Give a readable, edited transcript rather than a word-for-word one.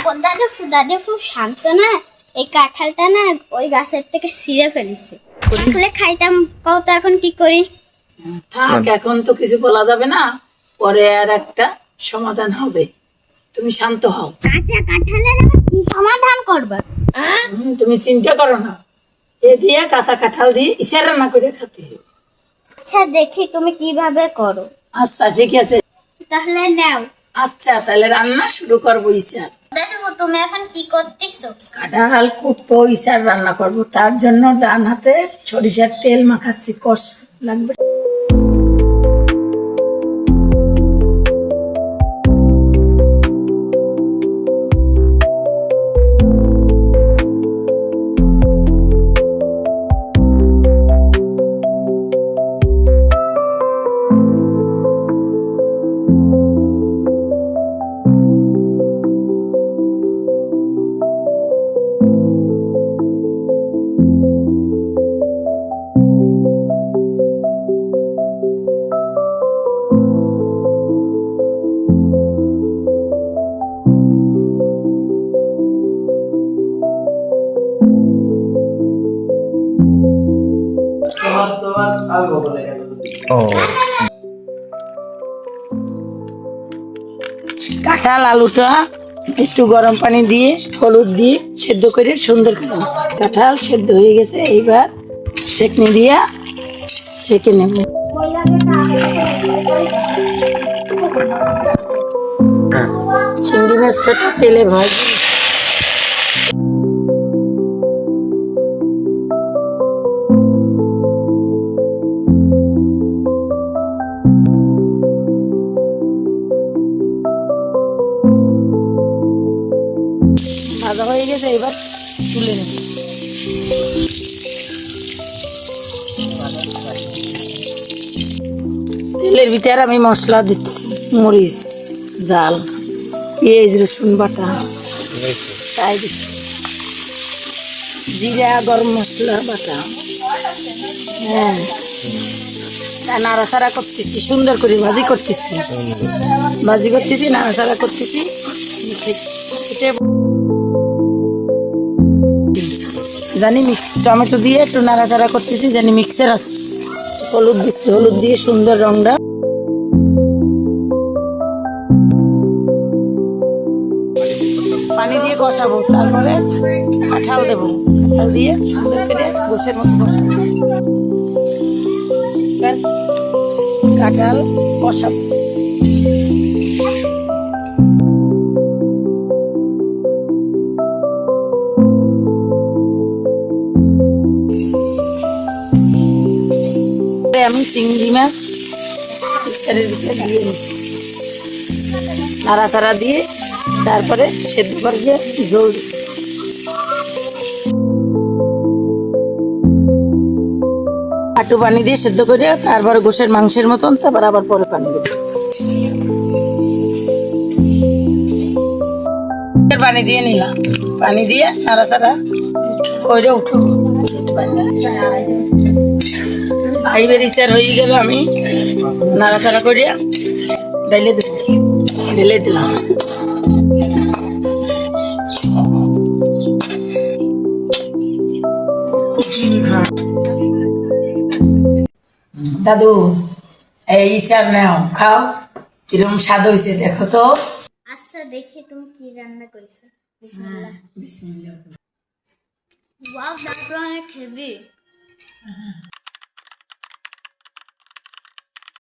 দাদু খুব শান্ত না, এই কাঁঠালটা না ওই গাছের থেকে ছিঁড়ে ফেলেছে। আসলে খাইতাম, কত এখন কি করি? থাক, এখন তো কিছু বলা যাবে না, পরে আর একটা সমাধান হবে। তুমি শান্ত হও। কাঁচা কাঁঠালের আবার কি সমাধান করবা? তুমি চিন্তা করো না, এ দিয়ে কাঁচা কাঁঠাল দিয়ে ইসা রান্না করে খেতে হবে। আচ্ছা দেখি তুমি কিভাবে করো। আচ্ছা ঠিক আছে, তাহলে নাও। আচ্ছা তাহলে রান্না শুরু করবো। ইসা দাদু তুমি এখন কি করতেছো? কাঁঠাল কুটবো, ইসার রান্না করব। তার জন্য ডান হাতে সরিষার তেল মাখাচ্ছি, কষ লাগবে। কাঁঠাল আলুটা একটু গরম পানি দিয়ে হলুদ দিয়ে সেদ্ধ করে সুন্দর করে নিচ্ছি। কাঁঠাল সেদ্ধ হয়ে গেছে, এইবার সেকনি দিয়া সেকে নেব। চিংড়ি মাছটা তেলে ভাজি। ভাজা হয়ে গেছে, এবার তুলে নেব। তেলের ভিতরে আমি মশলা দিচ্ছি, মরিচ, জাল, পেঁয়াজ, রসুন বাটা, তাই দিচ্ছি জিরা, গরম মশলা বাটা। হ্যাঁ, নাড়াচাড়া করতেছি, সুন্দর করে ভাজি করতেছি, নাড়াচাড়া করতেছি। জানি মিক্স টমেটো দিয়ে একটু নাড়াচাড়া করতেছি, জানি মিক্সের আছে। হলুদ দিচ্ছি, হলুদ দিয়ে সুন্দর রংটা। পানি দিয়ে কষাবো, তারপরে কাঁঠাল দেবো। কাঁঠাল দিয়ে সুন্দর করে গোশের মতো কষাবো। কাঁঠাল কষাবো। আমি চিংড়ি মাছ এর ভিতরে দিয়ে নিচ্ছি, নাড়াচাড়া দিয়ে তারপরে সেদ্ধ করে দিয়ে জল হাঁটু পানি দিয়ে সেদ্ধ করে তারপরে গোশের মাংসের মতন, তারপর আবার পরে পানি দেবো। পানি দিয়ে নিলাম, পানি দিয়ে নাড়াচাড়া করে উঠবো। এইবার ইসার হয়ে গেল, আমি নাড়াচাড়া করিয়া ঢেলে দেব, ঢেলে দিলাম। দাদু এই ইসার নাও, খাও, কিরকম স্বাদ হয়েছে দেখো তো। আচ্ছা দেখি তুমি কি রান্না করেছো। বিসমিল্লাহ। বিসমিল্লাহ। ওয়াও, দাদু অনেক হেভি।